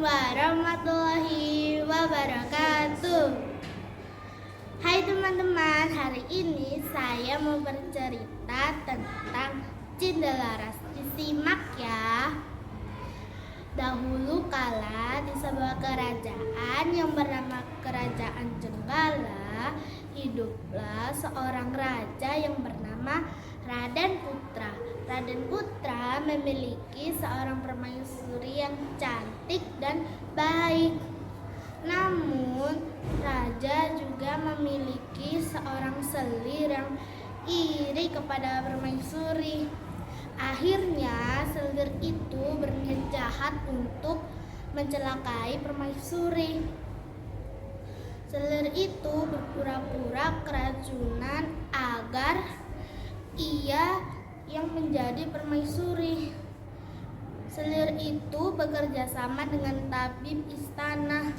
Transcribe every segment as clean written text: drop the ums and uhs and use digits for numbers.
warahmatullahi wabarakatuh. Hai teman-teman, hari ini saya mau bercerita tentang Cindelaras. Disimak ya. Dahulu kala di sebuah kerajaan yang bernama Kerajaan Jenggala, hiduplah seorang raja yang bernama Raden Putra. Raden Putra memiliki seorang permaisuri yang cantik dan baik. Namun, raja juga memiliki seorang selir yang iri kepada permaisuri. Akhirnya, selir itu berniat jahat untuk mencelakai permaisuri. Selir itu berpura-pura keracunan agar ia yang menjadi permaisuri. Selir itu bekerja sama dengan tabib istana.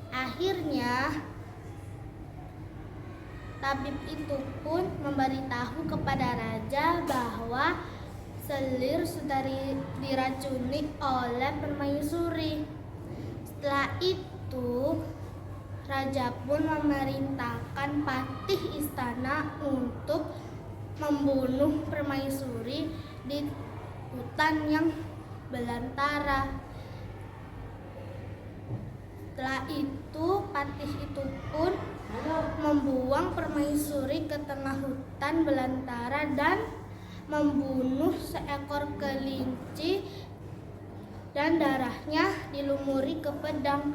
Akhirnya, tabib itu pun memberitahu kepada raja bahwa selir sudah diracuni oleh permaisuri. Setelah itu, raja pun memerintahkan patih istana untuk membunuh permaisuri di hutan yang belantara. Setelah itu, patih itu pun membuang permaisuri ke tengah hutan belantara dan membunuh seekor kelinci dan darahnya dilumuri ke pedang.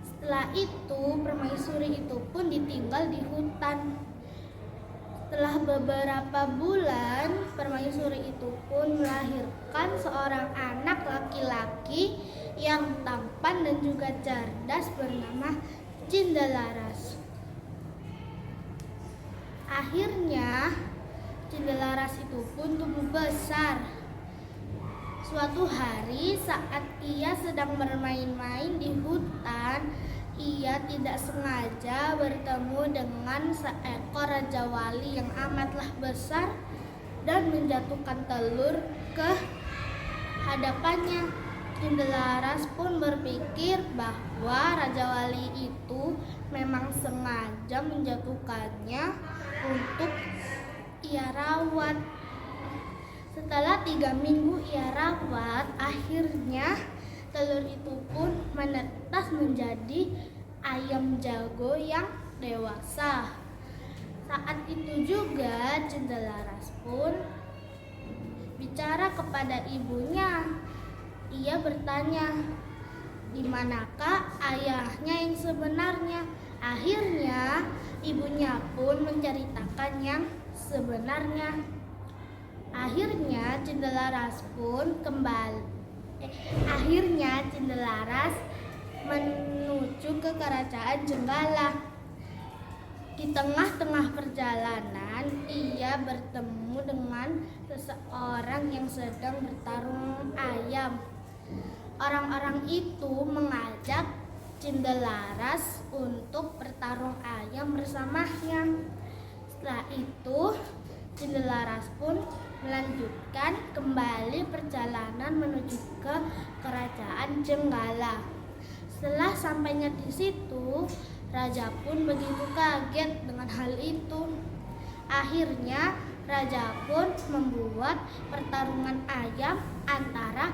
Setelah itu, permaisuri itu pun ditinggal di hutan. Setelah beberapa bulan, permaisuri itu pun melahirkan seorang anak laki-laki yang tampan dan juga cerdas bernama Cindelaras. Akhirnya, Cindelaras itu pun tumbuh besar. Suatu hari saat ia sedang bermain-main di hutan, ia tidak sengaja bertemu dengan seekor raja wali yang amatlah besar dan menjatuhkan telur ke hadapannya. Cindelaras pun berpikir bahwa raja wali itu memang sengaja menjatuhkannya untuk ia rawat. Setelah 3 minggu ia rawat, akhirnya telur itu pun menetas menjadi ayam jago yang dewasa. Saat itu juga Cindelaras pun bicara kepada ibunya. Ia bertanya, "Di manakah ayahnya yang sebenarnya?" Akhirnya ibunya pun menceritakan yang sebenarnya. Akhirnya Cindelaras menuju ke Kerajaan Jenggala. Di tengah-tengah perjalanan, ia bertemu dengan seseorang yang sedang bertarung ayam. Orang-orang itu mengajak Cindelaras untuk bertarung ayam bersamanya. Setelah itu, Cindelaras pun melanjutkan kembali perjalanan menuju ke Kerajaan Jenggala. Setelah sampainya di situ, raja pun begitu kaget dengan hal itu. Akhirnya, raja pun membuat pertarungan ayam antara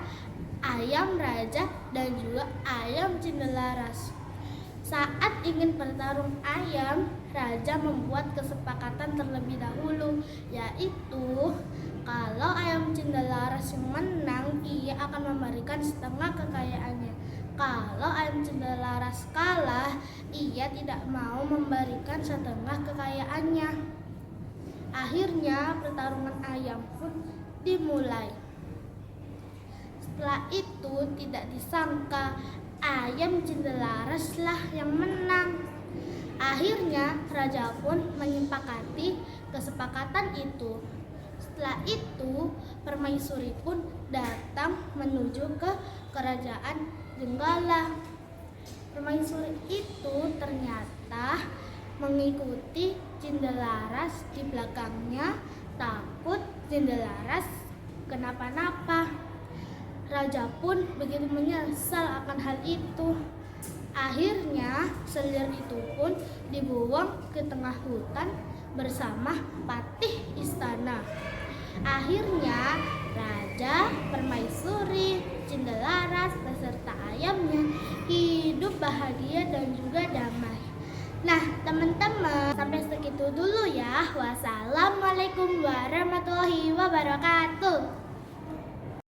ayam raja dan juga ayam Cindelaras. Saat ingin bertarung ayam, raja membuat kesepakatan terlebih dahulu, yaitu kalau ayam Cindelaras yang menang, ia akan memberikan setengah kekayaannya. Kalau ayam Cindelaras kalah, ia tidak mau memberikan setengah kekayaannya. Akhirnya pertarungan ayam pun dimulai. Setelah itu, tidak disangka ayam Cindelaraslah yang menang. Akhirnya raja pun menyepakati kesepakatan itu. Setelah itu, permaisuri pun datang menuju ke Kerajaan Jenggala. Permaisuri itu ternyata mengikuti Cindelaras di belakangnya, takut Cindelaras kenapa-napa. Raja pun begitu menyesal akan hal itu. Akhirnya selir itu pun dibuang ke tengah hutan bersama patih istana. Akhirnya Raja, Permaisuri, Cindelaras beserta ayamnya hidup bahagia dan juga damai. Nah teman-teman, sampai segitu dulu ya. Wassalamualaikum warahmatullahi wabarakatuh.